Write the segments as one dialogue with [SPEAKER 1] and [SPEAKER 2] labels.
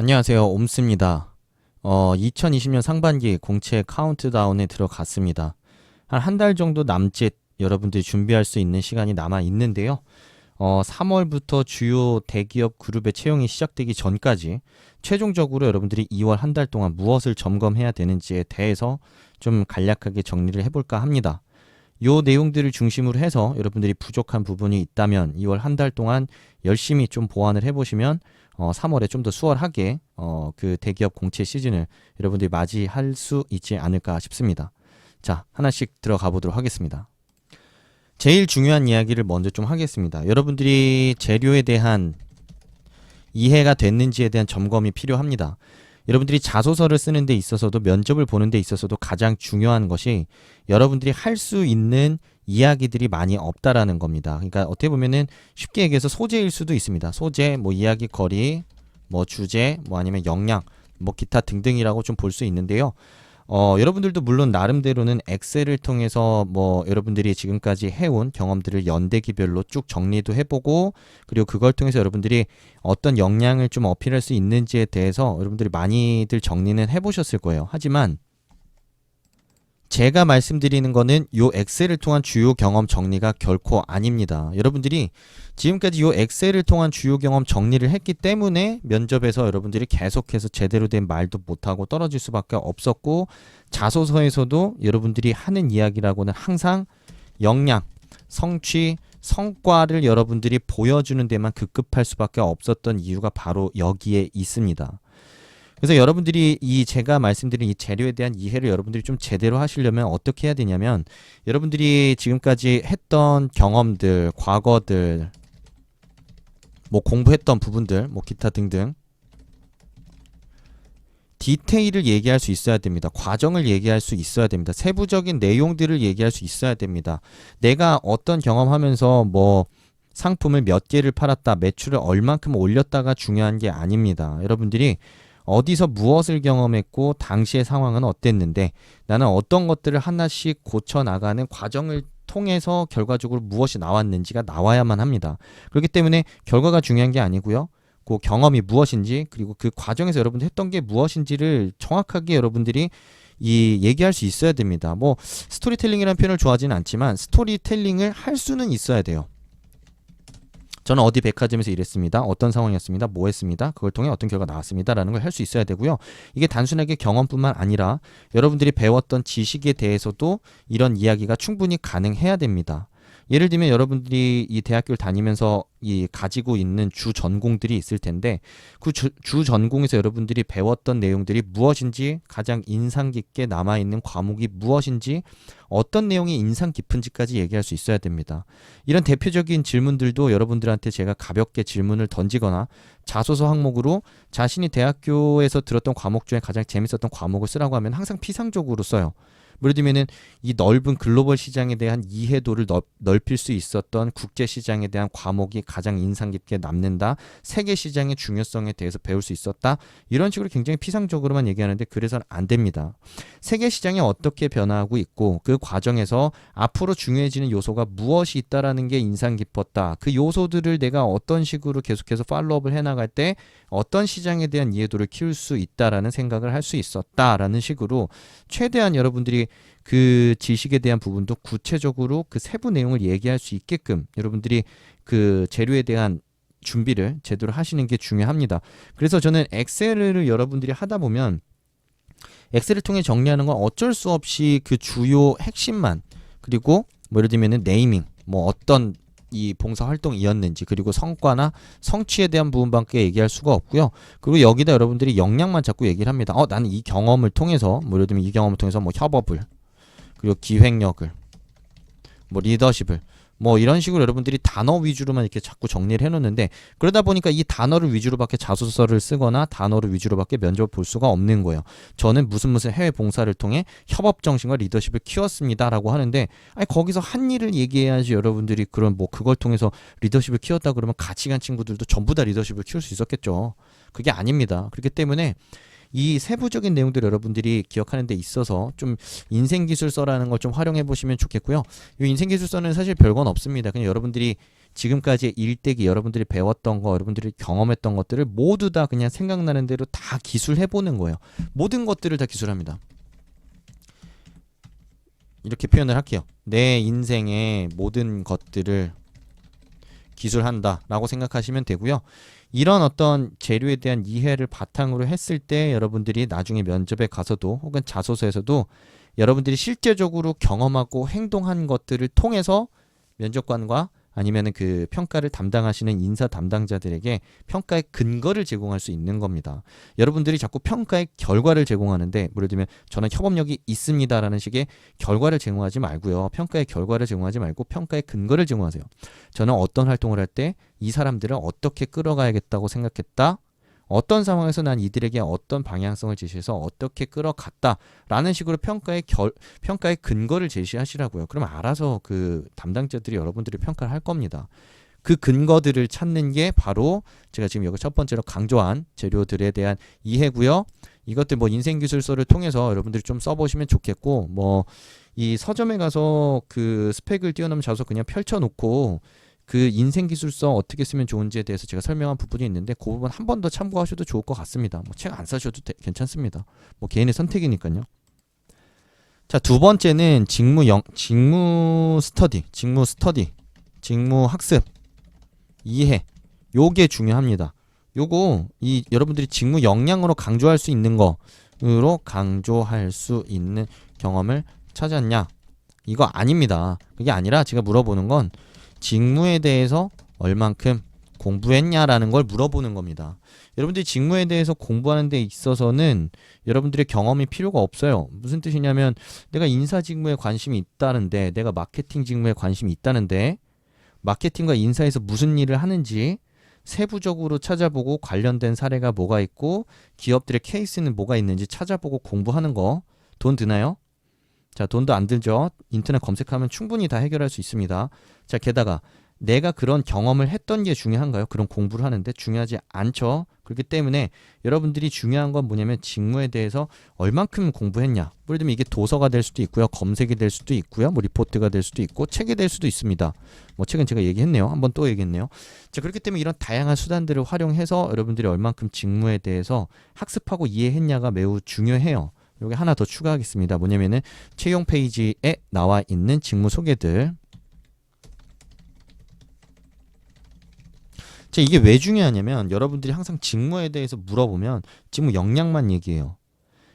[SPEAKER 1] 안녕하세요. 옴스입니다. 2020년 상반기 공채 카운트다운에 들어갔습니다. 한 달 정도 남짓 여러분들이 준비할 수 있는 시간이 남아 있는데요. 3월부터 주요 대기업 그룹의 채용이 시작되기 전까지 최종적으로 여러분들이 2월 한 달 동안 무엇을 점검해야 되는지에 대해서 좀 간략하게 정리를 해볼까 합니다. 요 내용들을 중심으로 해서 여러분들이 부족한 부분이 있다면 2월 한 달 동안 열심히 좀 보완을 해보시면 3월에 좀 더 수월하게 그 대기업 공채 시즌을 여러분들이 맞이할 수 있지 않을까 싶습니다. 자, 하나씩 들어가 보도록 하겠습니다. 제일 중요한 이야기를 먼저 좀 하겠습니다. 여러분들이 재료에 대한 이해가 됐는지에 대한 점검이 필요합니다. 여러분들이 자소서를 쓰는 데 있어서도 면접을 보는 데 있어서도 가장 중요한 것이 여러분들이 할 수 있는 이야기들이 많이 없다라는 겁니다. 그러니까 어떻게 보면은 쉽게 얘기해서 소재일 수도 있습니다. 소재, 뭐 이야기거리, 뭐 주제, 뭐 아니면 역량, 뭐 기타 등등이라고 좀 볼 수 있는데요. 여러분들도 물론 나름대로는 엑셀을 통해서 뭐 여러분들이 지금까지 해온 경험들을 연대기별로 쭉 정리도 해보고, 그리고 그걸 통해서 여러분들이 어떤 역량을 좀 어필할 수 있는지에 대해서 여러분들이 많이들 정리는 해보셨을 거예요. 하지만 제가 말씀드리는 거는 요 엑셀을 통한 주요 경험 정리가 결코 아닙니다. 여러분들이 지금까지 요 엑셀을 통한 주요 경험 정리를 했기 때문에 면접에서 여러분들이 계속해서 제대로 된 말도 못하고 떨어질 수밖에 없었고, 자소서에서도 여러분들이 하는 이야기라고는 항상 역량, 성취, 성과를 여러분들이 보여주는 데만 급급할 수밖에 없었던 이유가 바로 여기에 있습니다. 그래서 여러분들이 제가 말씀드린 이 재료에 대한 이해를 여러분들이 좀 제대로 하시려면 어떻게 해야 되냐면, 여러분들이 지금까지 했던 경험들, 과거들, 뭐 공부했던 부분들, 뭐 기타 등등 디테일을 얘기할 수 있어야 됩니다. 과정을 얘기할 수 있어야 됩니다. 세부적인 내용들을 얘기할 수 있어야 됩니다. 내가 어떤 경험하면서 뭐 상품을 몇 개를 팔았다, 매출을 얼만큼 올렸다가 중요한 게 아닙니다. 여러분들이 어디서 무엇을 경험했고 당시의 상황은 어땠는데 나는 어떤 것들을 하나씩 고쳐나가는 과정을 통해서 결과적으로 무엇이 나왔는지가 나와야만 합니다. 그렇기 때문에 결과가 중요한 게 아니고요. 그 경험이 무엇인지, 그리고 그 과정에서 여러분들 했던 게 무엇인지를 정확하게 여러분들이 얘기할 수 있어야 됩니다. 뭐 스토리텔링이라는 표현을 좋아하지는 않지만 스토리텔링을 할 수는 있어야 돼요. 저는 어디 백화점에서 일했습니다. 어떤 상황이었습니다. 뭐 했습니다. 그걸 통해 어떤 결과가 나왔습니다. 라는 걸 할 수 있어야 되고요. 이게 단순하게 경험뿐만 아니라 여러분들이 배웠던 지식에 대해서도 이런 이야기가 충분히 가능해야 됩니다. 예를 들면 여러분들이 이 대학교를 다니면서 가지고 있는 주 전공들이 있을 텐데, 그 주 전공에서 여러분들이 배웠던 내용들이 무엇인지, 가장 인상 깊게 남아있는 과목이 무엇인지, 어떤 내용이 인상 깊은지까지 얘기할 수 있어야 됩니다. 이런 대표적인 질문들도 여러분들한테 제가 가볍게 질문을 던지거나 자소서 항목으로 자신이 대학교에서 들었던 과목 중에 가장 재밌었던 과목을 쓰라고 하면 항상 피상적으로 써요. 예를 들면은 이 넓은 글로벌 시장에 대한 이해도를 넓힐 수 있었던 국제 시장에 대한 과목이 가장 인상 깊게 남는다. 세계 시장의 중요성에 대해서 배울 수 있었다. 이런 식으로 굉장히 피상적으로만 얘기하는데 그래서는 안 됩니다. 세계 시장이 어떻게 변화하고 있고 그 과정에서 앞으로 중요해지는 요소가 무엇이 있다라는 게 인상 깊었다. 그 요소들을 내가 어떤 식으로 계속해서 팔로우업을 해나갈 때 어떤 시장에 대한 이해도를 키울 수 있다라는 생각을 할 수 있었다라는 식으로 최대한 여러분들이 그 지식에 대한 부분도 구체적으로 그 세부 내용을 얘기할 수 있게끔 여러분들이 그 재료에 대한 준비를 제대로 하시는 게 중요합니다. 그래서 저는 엑셀을 여러분들이 하다 보면 엑셀을 통해 정리하는 건 어쩔 수 없이 그 주요 핵심만, 그리고 뭐 예를 들면은 네이밍, 뭐 어떤 이 봉사 활동이었는지, 그리고 성과나 성취에 대한 부분밖에 얘기할 수가 없고요. 그리고 여기다 여러분들이 역량만 자꾸 얘기를 합니다. 나는 이 경험을 통해서, 뭐 예를 들면 이 경험을 통해서 뭐 협업을, 그리고 기획력을, 뭐 리더십을, 뭐 이런 식으로 여러분들이 단어 위주로만 이렇게 자꾸 정리를 해놓는데, 그러다 보니까 이 단어를 위주로밖에 자소서를 쓰거나 단어를 위주로밖에 면접을 볼 수가 없는 거예요. 저는 무슨 해외 봉사를 통해 협업 정신과 리더십을 키웠습니다 라고 하는데, 아니 거기서 한 일을 얘기해야지 여러분들이 그런 뭐 그걸 통해서 리더십을 키웠다 그러면 같이 간 친구들도 전부 다 리더십을 키울 수 있었겠죠. 그게 아닙니다. 그렇기 때문에 이 세부적인 내용들 여러분들이 기억하는 데 있어서 좀 인생기술서라는 걸 좀 활용해 보시면 좋겠고요. 이 인생기술서는 사실 별건 없습니다. 그냥 여러분들이 지금까지 일대기 여러분들이 배웠던 거, 여러분들이 경험했던 것들을 모두 다 그냥 생각나는 대로 다 기술해 보는 거예요. 모든 것들을 다 기술합니다. 이렇게 표현을 할게요. 내 인생의 모든 것들을 기술한다 라고 생각하시면 되고요. 이런 어떤 재료에 대한 이해를 바탕으로 했을 때 여러분들이 나중에 면접에 가서도 혹은 자소서에서도 여러분들이 실제적으로 경험하고 행동한 것들을 통해서 면접관과 아니면은 그 평가를 담당하시는 인사 담당자들에게 평가의 근거를 제공할 수 있는 겁니다. 여러분들이 자꾸 평가의 결과를 제공하는데, 예를 들면 저는 협업력이 있습니다라는 식의 결과를 제공하지 말고요. 평가의 결과를 제공하지 말고 평가의 근거를 제공하세요. 저는 어떤 활동을 할 때 이 사람들을 어떻게 끌어가야겠다고 생각했다. 어떤 상황에서 난 이들에게 어떤 방향성을 제시해서 어떻게 끌어갔다라는 식으로 평가의 근거를 제시하시라고요. 그러면 알아서 그 담당자들이 여러분들이 평가를 할 겁니다. 그 근거들을 찾는 게 바로 제가 지금 여기 첫 번째로 강조한 재료들에 대한 이해고요. 이것들 뭐 인생기술서를 통해서 여러분들이 좀 써보시면 좋겠고, 뭐 이 서점에 가서 그 스펙을 뛰어넘은 자소 그냥 펼쳐놓고 그 인생기술서 어떻게 쓰면 좋은지에 대해서 제가 설명한 부분이 있는데 그 부분 한 번 더 참고하셔도 좋을 것 같습니다. 뭐 책 안 사셔도 괜찮습니다. 뭐 개인의 선택이니까요. 자, 두 번째는 직무 학습, 이해. 요게 중요합니다. 요거 여러분들이 직무 역량으로 강조할 수 있는 거로 강조할 수 있는 경험을 찾았냐? 이거 아닙니다. 그게 아니라 제가 물어보는 건 직무에 대해서 얼만큼 공부했냐라는 걸 물어보는 겁니다. 여러분들이 직무에 대해서 공부하는 데 있어서는 여러분들의 경험이 필요가 없어요. 무슨 뜻이냐면 내가 인사 직무에 관심이 있다는데, 내가 마케팅 직무에 관심이 있다는데, 마케팅과 인사에서 무슨 일을 하는지 세부적으로 찾아보고 관련된 사례가 뭐가 있고 기업들의 케이스는 뭐가 있는지 찾아보고 공부하는 거 돈 드나요? 자, 돈도 안 들죠. 인터넷 검색하면 충분히 다 해결할 수 있습니다. 자, 게다가 내가 그런 경험을 했던 게 중요한가요? 그런 공부를 하는데 중요하지 않죠. 그렇기 때문에 여러분들이 중요한 건 뭐냐면 직무에 대해서 얼만큼 공부했냐. 예를 들면 이게 도서가 될 수도 있고요. 검색이 될 수도 있고요. 뭐 리포트가 될 수도 있고 책이 될 수도 있습니다. 뭐 책은 제가 얘기했네요. 한번 또 얘기했네요. 자, 그렇기 때문에 이런 다양한 수단들을 활용해서 여러분들이 얼만큼 직무에 대해서 학습하고 이해했냐가 매우 중요해요. 여기 하나 더 추가하겠습니다. 뭐냐면은 채용 페이지에 나와 있는 직무 소개들. 자, 이게 왜 중요하냐면 여러분들이 항상 직무에 대해서 물어보면 직무 역량만 얘기해요.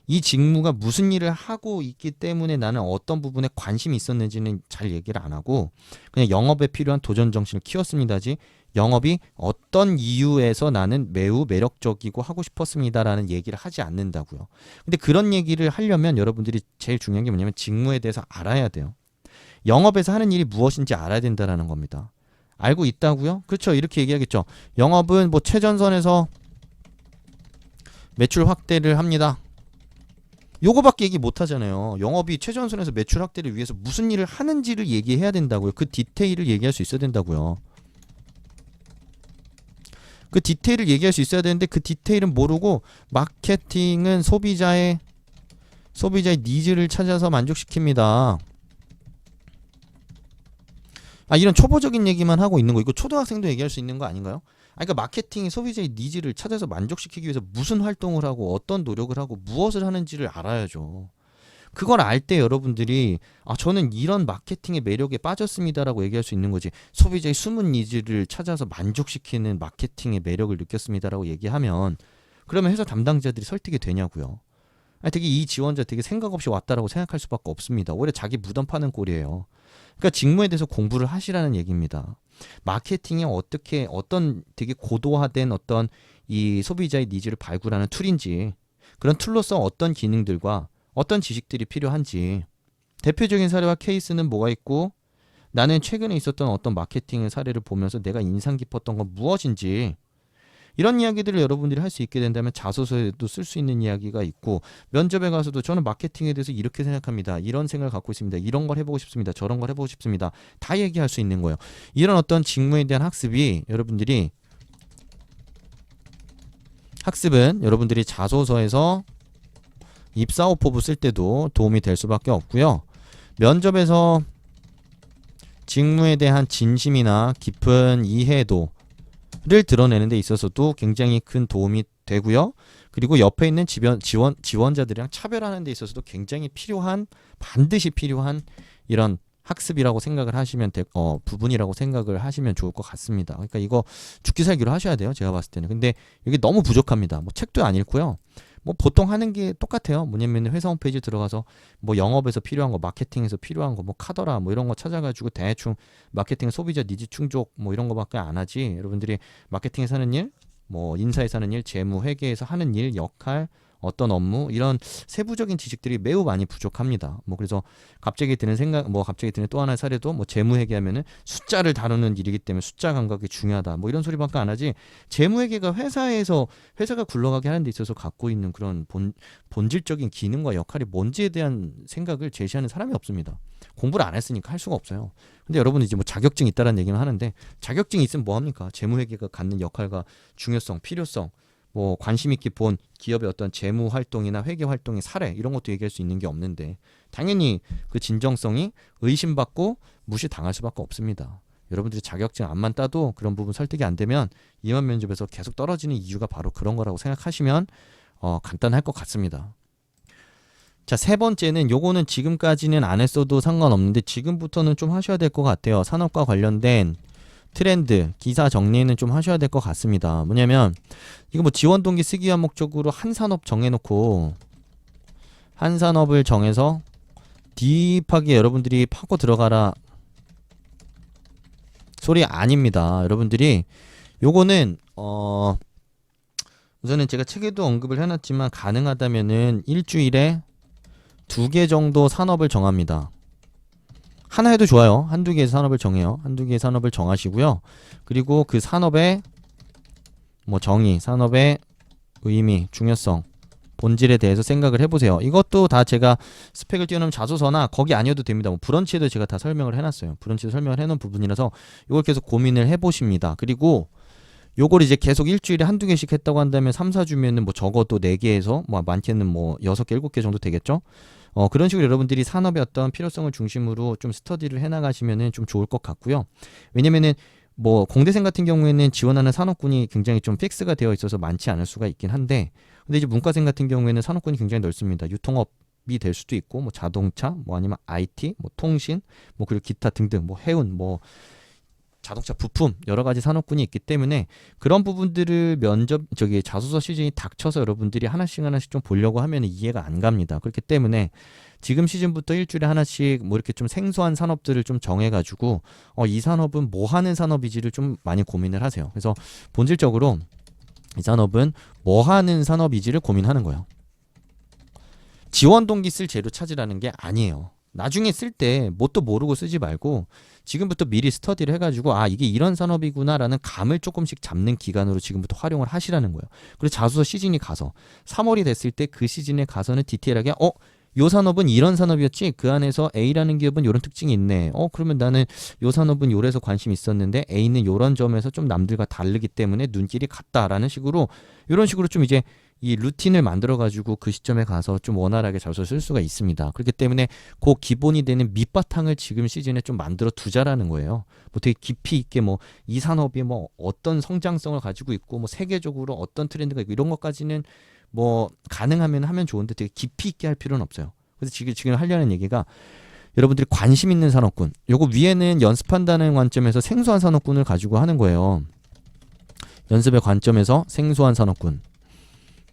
[SPEAKER 1] 이 직무가 무슨 일을 하고 있기 때문에 나는 어떤 부분에 관심이 있었는지는 잘 얘기를 안 하고 그냥 영업에 필요한 도전 정신을 키웠습니다지, 영업이 어떤 이유에서 나는 매우 매력적이고 하고 싶었습니다라는 얘기를 하지 않는다고요. 근데 그런 얘기를 하려면 여러분들이 제일 중요한 게 뭐냐면 직무에 대해서 알아야 돼요. 영업에서 하는 일이 무엇인지 알아야 된다는 겁니다. 알고 있다고요? 그렇죠. 이렇게 얘기하겠죠. 영업은 뭐 최전선에서 매출 확대를 합니다. 요거밖에 얘기 못 하잖아요. 영업이 최전선에서 매출 확대를 위해서 무슨 일을 하는지를 얘기해야 된다고요. 그 디테일을 얘기할 수 있어야 된다고요. 그 디테일을 얘기할 수 있어야 되는데 그 디테일은 모르고 마케팅은 소비자의 니즈를 찾아서 만족시킵니다. 이런 초보적인 얘기만 하고 있는 거, 이거 초등학생도 얘기할 수 있는 거 아닌가요? 그러니까 마케팅이 소비자의 니즈를 찾아서 만족시키기 위해서 무슨 활동을 하고 어떤 노력을 하고 무엇을 하는지를 알아야죠. 그걸 알 때 여러분들이 저는 이런 마케팅의 매력에 빠졌습니다라고 얘기할 수 있는 거지, 소비자의 숨은 니즈를 찾아서 만족시키는 마케팅의 매력을 느꼈습니다라고 얘기하면 그러면 회사 담당자들이 설득이 되냐고요. 되게 이 지원자 되게 생각 없이 왔다라고 생각할 수밖에 없습니다. 오히려 자기 무덤 파는 꼴이에요. 그러니까 직무에 대해서 공부를 하시라는 얘기입니다. 마케팅이 어떤 되게 고도화된 어떤 이 소비자의 니즈를 발굴하는 툴인지, 그런 툴로서 어떤 기능들과 어떤 지식들이 필요한지, 대표적인 사례와 케이스는 뭐가 있고 나는 최근에 있었던 어떤 마케팅의 사례를 보면서 내가 인상 깊었던 건 무엇인지, 이런 이야기들을 여러분들이 할 수 있게 된다면 자소서에도 쓸 수 있는 이야기가 있고, 면접에 가서도 저는 마케팅에 대해서 이렇게 생각합니다. 이런 생각을 갖고 있습니다. 이런 걸 해보고 싶습니다. 저런 걸 해보고 싶습니다. 다 얘기할 수 있는 거예요. 이런 어떤 직무에 대한 학습이 여러분들이 학습은 여러분들이 자소서에서 입사오포부 쓸 때도 도움이 될 수밖에 없고요. 면접에서 직무에 대한 진심이나 깊은 이해도를 드러내는 데 있어서도 굉장히 큰 도움이 되고요. 그리고 옆에 있는 지원자들이랑 차별하는 데 있어서도 굉장히 반드시 필요한 이런 학습이라고 생각을 하시면 부분이라고 생각을 하시면 좋을 것 같습니다. 그러니까 이거 죽기 살기로 하셔야 돼요. 제가 봤을 때는. 근데 이게 너무 부족합니다. 뭐 책도 안 읽고요. 뭐 보통 하는 게 똑같아요. 뭐냐면 회사 홈페이지 들어가서 뭐 영업에서 필요한 거, 마케팅에서 필요한 거, 뭐 카더라 뭐 이런 거 찾아가지고 대충 마케팅 소비자 니즈 충족 뭐 이런 거밖에 안 하지. 여러분들이 마케팅에서 하는 일, 뭐 인사에서 하는 일, 재무, 회계에서 하는 일, 역할, 어떤 업무 이런 세부적인 지식들이 매우 많이 부족합니다. 뭐 그래서 갑자기 드는 또 하나의 사례도 뭐 재무 회계하면은 숫자를 다루는 일이기 때문에 숫자 감각이 중요하다. 뭐 이런 소리밖에 안 하지. 재무 회계가 회사가 굴러가게 하는 데 있어서 갖고 있는 그런 본질적인 기능과 역할이 뭔지에 대한 생각을 제시하는 사람이 없습니다. 공부를 안 했으니까 할 수가 없어요. 근데 여러분이 이제 뭐 자격증이 있다라는 얘기는 하는데 자격증이 있으면 뭐 합니까? 재무 회계가 갖는 역할과 중요성, 필요성 뭐 관심 있게 본 기업의 어떤 재무 활동이나 회계 활동의 사례 이런 것도 얘기할 수 있는 게 없는데 당연히 그 진정성이 의심받고 무시당할 수밖에 없습니다. 여러분들이 자격증 안만 따도 그런 부분 설득이 안 되면 임원 면접에서 계속 떨어지는 이유가 바로 그런 거라고 생각하시면 간단할 것 같습니다. 자, 세 번째는 요거는 지금까지는 안 했어도 상관없는데 지금부터는 좀 하셔야 될 것 같아요. 산업과 관련된 트렌드, 기사 정리는 좀 하셔야 될 것 같습니다. 뭐냐면 이거 뭐 지원 동기 쓰기 위한 목적으로 한 산업 정해놓고 한 산업을 정해서 딥하게 여러분들이 파고 들어가라 소리 아닙니다. 여러분들이 요거는 우선은 제가 책에도 언급을 해놨지만 가능하다면은 일주일에 2개 정도 산업을 정합니다. 하나 해도 좋아요. 한두 개의 산업을 정해요. 한두 개의 산업을 정하시고요. 그리고 그 산업의 뭐 정의, 산업의 의미, 중요성, 본질에 대해서 생각을 해보세요. 이것도 다 제가 스펙을 띄워놓은 자소서나 거기 아니어도 됩니다. 뭐 브런치에도 제가 다 설명을 해놨어요. 브런치에도 설명을 해놓은 부분이라서 이걸 계속 고민을 해보십니다. 그리고 요걸 이제 계속 일주일에 한두 개씩 했다고 한다면 3, 4주면은 뭐 적어도 4개에서 뭐 많게는 뭐 6개, 7개 정도 되겠죠? 그런 식으로 여러분들이 산업의 어떤 필요성을 중심으로 좀 스터디를 해나가시면은 좀 좋을 것 같고요. 왜냐면은 뭐 공대생 같은 경우에는 지원하는 산업군이 굉장히 좀 픽스가 되어 있어서 많지 않을 수가 있긴 한데, 근데 이제 문과생 같은 경우에는 산업군이 굉장히 넓습니다. 유통업이 될 수도 있고, 뭐 자동차, 뭐 아니면 IT, 뭐 통신, 뭐 그리고 기타 등등, 뭐 해운, 뭐 자동차 부품 여러 가지 산업군이 있기 때문에 그런 부분들을 자소서 시즌이 닥쳐서 여러분들이 하나씩 좀 보려고 하면 이해가 안 갑니다. 그렇기 때문에 지금 시즌부터 일주일에 하나씩 뭐 이렇게 좀 생소한 산업들을 좀 정해가지고 이 산업은 뭐 하는 산업이지를 좀 많이 고민을 하세요. 그래서 본질적으로 이 산업은 뭐 하는 산업이지를 고민하는 거예요. 지원 동기 쓸 재료 찾으라는 게 아니에요. 나중에 쓸 때 뭣도 모르고 쓰지 말고 지금부터 미리 스터디를 해가지고 이게 이런 산업이구나 라는 감을 조금씩 잡는 기간으로 지금부터 활용을 하시라는 거예요. 그리고 자소서 시즌이 가서 3월이 됐을 때 그 시즌에 가서는 디테일하게 요 산업은 이런 산업이었지, 그 안에서 A라는 기업은 이런 특징이 있네, 그러면 나는 요 산업은 요래서 관심이 있었는데 A는 요런 점에서 좀 남들과 다르기 때문에 눈길이 갔다라는 식으로, 이런 식으로 좀 이제 이 루틴을 만들어 가지고 그 시점에 가서 좀 원활하게 자소서 쓸 수가 있습니다. 그렇기 때문에 그 기본이 되는 밑바탕을 지금 시즌에 좀 만들어 두자라는 거예요. 뭐 되게 깊이 있게 뭐 이 산업이 뭐 어떤 성장성을 가지고 있고 뭐 세계적으로 어떤 트렌드가 있고 이런 것까지는 뭐 가능하면 하면 좋은데 되게 깊이 있게 할 필요는 없어요. 그래서 지금 하려는 얘기가 여러분들이 관심 있는 산업군, 요거 위에는 연습한다는 관점에서 생소한 산업군을 가지고 하는 거예요. 연습의 관점에서 생소한 산업군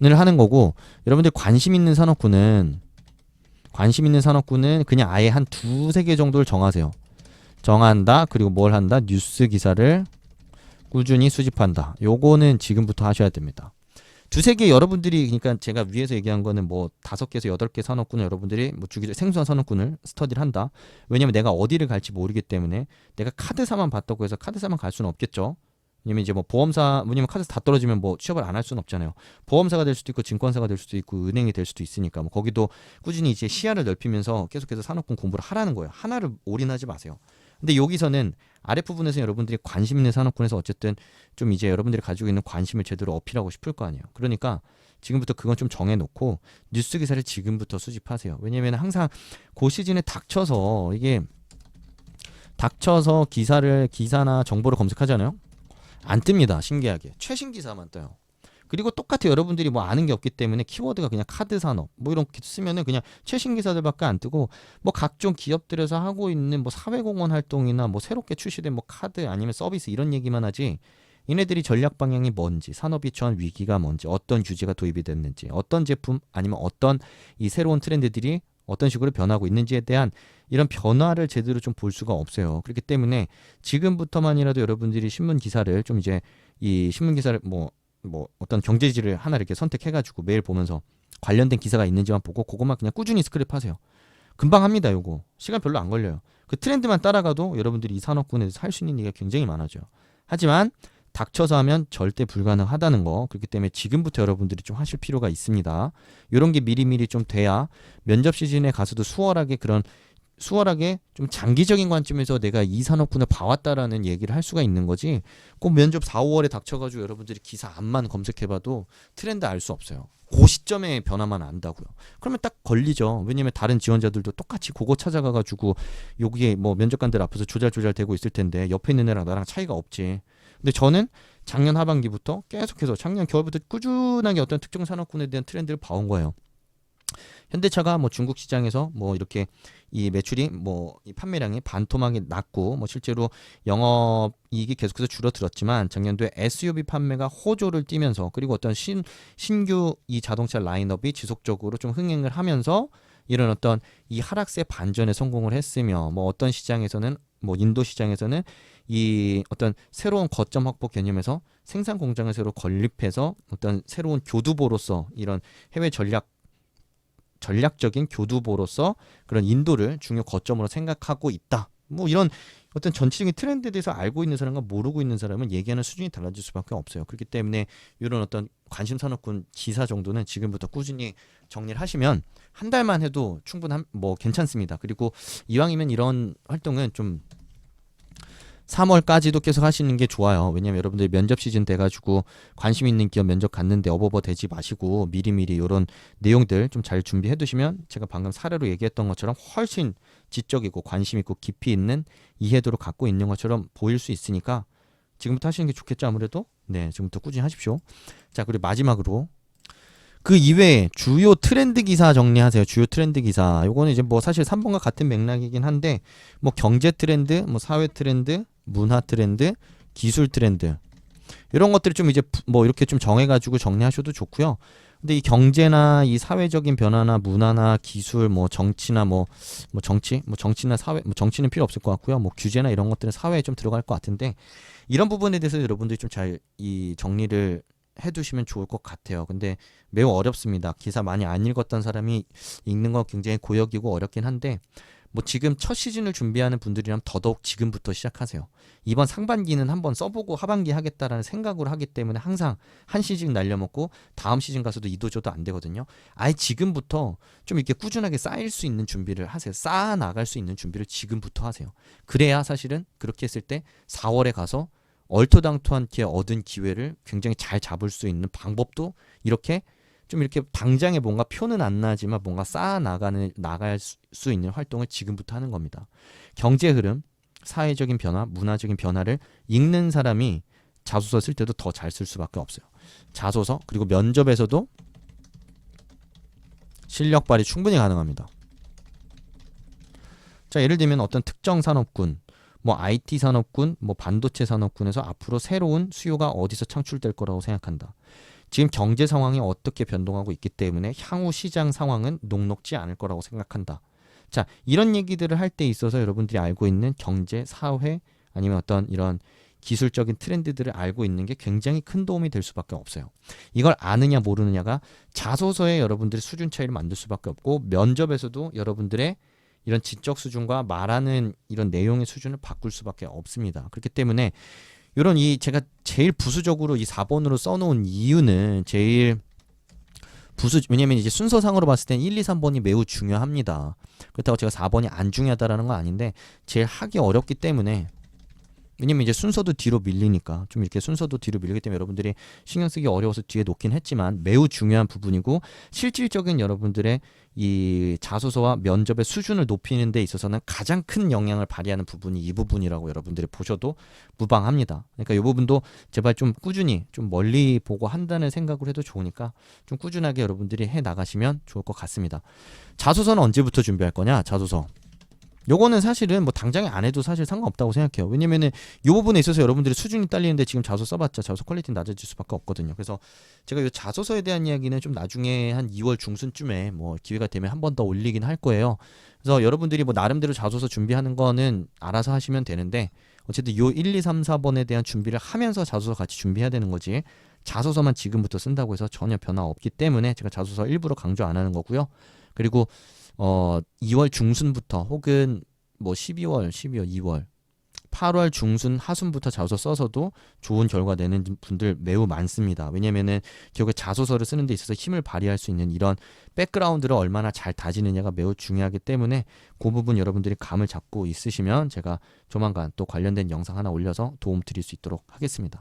[SPEAKER 1] 을 하는 거고, 여러분들 관심 있는 산업군은 그냥 아예 한 2-3개 정도를 정하세요. 정한다. 그리고 뭘 한다? 뉴스 기사를 꾸준히 수집한다. 요거는 지금부터 하셔야 됩니다. 2-3개 여러분들이, 그러니까 제가 위에서 얘기한 거는 뭐 5개에서 8개 산업군을 여러분들이 뭐 주기적으로 생소한 산업군을 스터디를 한다. 왜냐면 내가 어디를 갈지 모르기 때문에 내가 카드사만 봤다고 해서 카드사만 갈 수는 없겠죠. 왜냐면 이제 뭐 보험사, 왜냐면 카드사 다 떨어지면 뭐 취업을 안 할 수는 없잖아요. 보험사가 될 수도 있고 증권사가 될 수도 있고 은행이 될 수도 있으니까 뭐 거기도 꾸준히 이제 시야를 넓히면서 계속해서 산업군 공부를 하라는 거예요. 하나를 올인하지 마세요. 근데 여기서는 아랫부분에서 여러분들이 관심 있는 산업군에서 어쨌든 좀 이제 여러분들이 가지고 있는 관심을 제대로 어필하고 싶을 거 아니에요. 그러니까 지금부터 그건 좀 정해놓고 뉴스 기사를 지금부터 수집하세요. 왜냐면 항상 그 시즌에 닥쳐서 기사나 정보를 검색하잖아요. 안 뜹니다. 신기하게. 최신 기사만 떠요. 그리고 똑같이 여러분들이 뭐 아는 게 없기 때문에 키워드가 그냥 카드 산업 뭐 이렇게 쓰면은 그냥 최신 기사들밖에 안 뜨고 뭐 각종 기업들에서 하고 있는 뭐 사회공헌 활동이나 뭐 새롭게 출시된 뭐 카드 아니면 서비스 이런 얘기만 하지 얘네들이 전략 방향이 뭔지 산업이 처한 위기가 뭔지 어떤 규제가 도입이 됐는지 어떤 제품 아니면 어떤 이 새로운 트렌드들이 어떤 식으로 변하고 있는지에 대한 이런 변화를 제대로 좀 볼 수가 없어요. 그렇기 때문에 지금부터만이라도 여러분들이 신문 기사를 좀 이제 이 신문 기사를 뭐 어떤 경제지를 하나 이렇게 선택해가지고 매일 보면서 관련된 기사가 있는지만 보고 그것만 그냥 꾸준히 스크랩하세요. 금방 합니다. 요거 시간 별로 안 걸려요. 그 트렌드만 따라가도 여러분들이 이 산업군에서 할 수 있는 얘기가 굉장히 많아져요. 하지만 닥쳐서 하면 절대 불가능하다는 거. 그렇기 때문에 지금부터 여러분들이 좀 하실 필요가 있습니다. 이런 게 미리미리 좀 돼야 면접 시즌에 가서도 수월하게 좀 장기적인 관점에서 내가 이 산업군을 봐왔다라는 얘기를 할 수가 있는 거지. 꼭 면접 4, 5월에 닥쳐가지고 여러분들이 기사 안만 검색해봐도 트렌드 알 수 없어요. 그 시점의 변화만 안다고요. 그러면 딱 걸리죠. 왜냐면 다른 지원자들도 똑같이 그거 찾아가가지고 여기에 뭐 면접관들 앞에서 조잘조잘 되고 있을 텐데 옆에 있는 애랑 나랑 차이가 없지. 근데 저는 작년 하반기부터 계속해서 작년 겨울부터 꾸준하게 어떤 특정 산업군에 대한 트렌드를 봐온 거예요. 현대차가 뭐 중국 시장에서 뭐 이렇게 이 매출이 뭐 이 판매량이 반토막이 났고 뭐 실제로 영업 이익이 계속해서 줄어들었지만 작년도에 SUV 판매가 호조를 띠면서 그리고 어떤 신규 이 자동차 라인업이 지속적으로 좀 흥행을 하면서 이런 어떤 이 하락세 반전에 성공을 했으며 뭐 어떤 시장에서는 뭐 인도 시장에서는 이 어떤 새로운 거점 확보 개념에서 생산 공장을 새로 건립해서 어떤 새로운 교두보로서 이런 해외 전략적인 교두보로서 그런 인도를 중요 거점으로 생각하고 있다. 뭐 이런 어떤 전체적인 트렌드에 대해서 알고 있는 사람과 모르고 있는 사람은 얘기하는 수준이 달라질 수밖에 없어요. 그렇기 때문에 이런 어떤 관심 산업군 기사 정도는 지금부터 꾸준히 정리를 하시면 한 달만 해도 충분한 뭐 괜찮습니다. 그리고 이왕이면 이런 활동은 좀 3월까지도 계속 하시는 게 좋아요. 왜냐면 여러분들 면접 시즌 돼가지고 관심 있는 기업 면접 갔는데 어버버 되지 마시고 미리미리 이런 내용들 좀 잘 준비해 두시면 제가 방금 사례로 얘기했던 것처럼 훨씬 지적이고 관심 있고 깊이 있는 이해도를 갖고 있는 것처럼 보일 수 있으니까 지금부터 하시는 게 좋겠죠. 아무래도 네, 지금부터 꾸준히 하십시오. 자, 그리고 마지막으로 그 이외에 주요 트렌드 기사 정리하세요. 주요 트렌드 기사. 요거는 이제 뭐 사실 3번과 같은 맥락이긴 한데 뭐 경제 트렌드, 뭐 사회 트렌드, 문화 트렌드, 기술 트렌드 이런 것들을 좀 이제 뭐 이렇게 좀 정해가지고 정리하셔도 좋고요. 근데 이 경제나 이 사회적인 변화나 문화나 기술 뭐 정치나 정치나 사회 뭐 정치는 필요 없을 것 같고요. 뭐 규제나 이런 것들은 사회에 좀 들어갈 것 같은데 이런 부분에 대해서 여러분들이 좀 잘 이 정리를 해두시면 좋을 것 같아요. 근데 매우 어렵습니다. 기사 많이 안 읽었던 사람이 읽는 거 굉장히 고역이고 어렵긴 한데 뭐 지금 첫 시즌을 준비하는 분들이라면 더더욱 지금부터 시작하세요. 이번 상반기는 한번 써보고 하반기 하겠다라는 생각으로 하기 때문에 항상 한 시즌 날려먹고 다음 시즌 가서도 이도저도 안 되거든요. 아예 지금부터 좀 이렇게 꾸준하게 쌓일 수 있는 준비를 하세요. 쌓아 나갈 수 있는 준비를 지금부터 하세요. 그래야 사실은 그렇게 했을 때 4월에 가서 얼토당토한테 얻은 기회를 굉장히 잘 잡을 수 있는 방법도 이렇게 좀 이렇게 당장에 뭔가 표는 안 나지만 뭔가 나갈 수 있는 활동을 지금부터 하는 겁니다. 경제 흐름, 사회적인 변화, 문화적인 변화를 읽는 사람이 자소서 쓸 때도 더 잘 쓸 수밖에 없어요. 자소서 그리고 면접에서도 실력 발휘 충분히 가능합니다. 자, 예를 들면 어떤 특정 산업군 뭐 IT 산업군, 뭐 반도체 산업군에서 앞으로 새로운 수요가 어디서 창출될 거라고 생각한다. 지금 경제 상황이 어떻게 변동하고 있기 때문에 향후 시장 상황은 녹록지 않을 거라고 생각한다. 자, 이런 얘기들을 할 때 있어서 여러분들이 알고 있는 경제, 사회 아니면 어떤 이런 기술적인 트렌드들을 알고 있는 게 굉장히 큰 도움이 될 수밖에 없어요. 이걸 아느냐 모르느냐가 자소서에 여러분들의 수준 차이를 만들 수밖에 없고 면접에서도 여러분들의 이런 지적 수준과 말하는 이런 내용의 수준을 바꿀 수밖에 없습니다. 그렇기 때문에 이런 제가 제일 부수적으로 이 4번으로 써놓은 이유는 제일 왜냐면 이제 순서상으로 봤을 땐 1, 2, 3번이 매우 중요합니다. 그렇다고 제가 4번이 안 중요하다라는 건 아닌데 제일 하기 어렵기 때문에, 왜냐면 이제 순서도 뒤로 밀리니까, 좀 이렇게 순서도 뒤로 밀리기 때문에 여러분들이 신경 쓰기 어려워서 뒤에 놓긴 했지만 매우 중요한 부분이고, 실질적인 여러분들의 이 자소서와 면접의 수준을 높이는 데 있어서는 가장 큰 영향을 발휘하는 부분이 이 부분이라고 여러분들이 보셔도 무방합니다. 그러니까 이 부분도 제발 좀 꾸준히 좀 멀리 보고 한다는 생각을 해도 좋으니까 좀 꾸준하게 여러분들이 해 나가시면 좋을 것 같습니다. 자소서는 언제부터 준비할 거냐? 자소서 요거는 사실은 뭐 당장에 안 해도 사실 상관없다고 생각해요. 왜냐면은 이 부분에 있어서 여러분들이 수준이 딸리는데 지금 자소서 써봤자 자소서 퀄리티는 낮아질 수밖에 없거든요. 그래서 제가 이 자소서에 대한 이야기는 좀 나중에 한 2월 중순쯤에 뭐 기회가 되면 한 번 더 올리긴 할 거예요. 그래서 여러분들이 뭐 나름대로 자소서 준비하는 거는 알아서 하시면 되는데, 어쨌든 요 1, 2, 3, 4번에 대한 준비를 하면서 자소서 같이 준비해야 되는 거지, 자소서만 지금부터 쓴다고 해서 전혀 변화 없기 때문에 제가 자소서 일부러 강조 안 하는 거고요. 그리고 2월 중순부터 혹은 뭐 12월, 2월, 8월 중순 하순부터 자소서 써서도 좋은 결과 내는 분들 매우 많습니다. 왜냐면은 결국에 자소서를 쓰는 데 있어서 힘을 발휘할 수 있는 이런 백그라운드를 얼마나 잘 다지느냐가 매우 중요하기 때문에 그 부분 여러분들이 감을 잡고 있으시면 제가 조만간 또 관련된 영상 하나 올려서 도움 드릴 수 있도록 하겠습니다.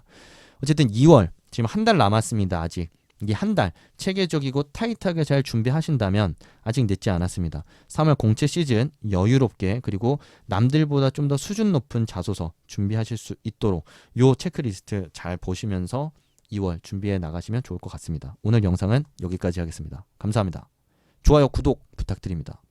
[SPEAKER 1] 어쨌든 2월 지금 한 달 남았습니다. 아직 이 한 달 체계적이고 타이트하게 잘 준비하신다면 아직 늦지 않았습니다. 3월 공채 시즌 여유롭게, 그리고 남들보다 좀 더 수준 높은 자소서 준비하실 수 있도록 요 체크리스트 잘 보시면서 2월 준비해 나가시면 좋을 것 같습니다. 오늘 영상은 여기까지 하겠습니다. 감사합니다. 좋아요, 구독 부탁드립니다.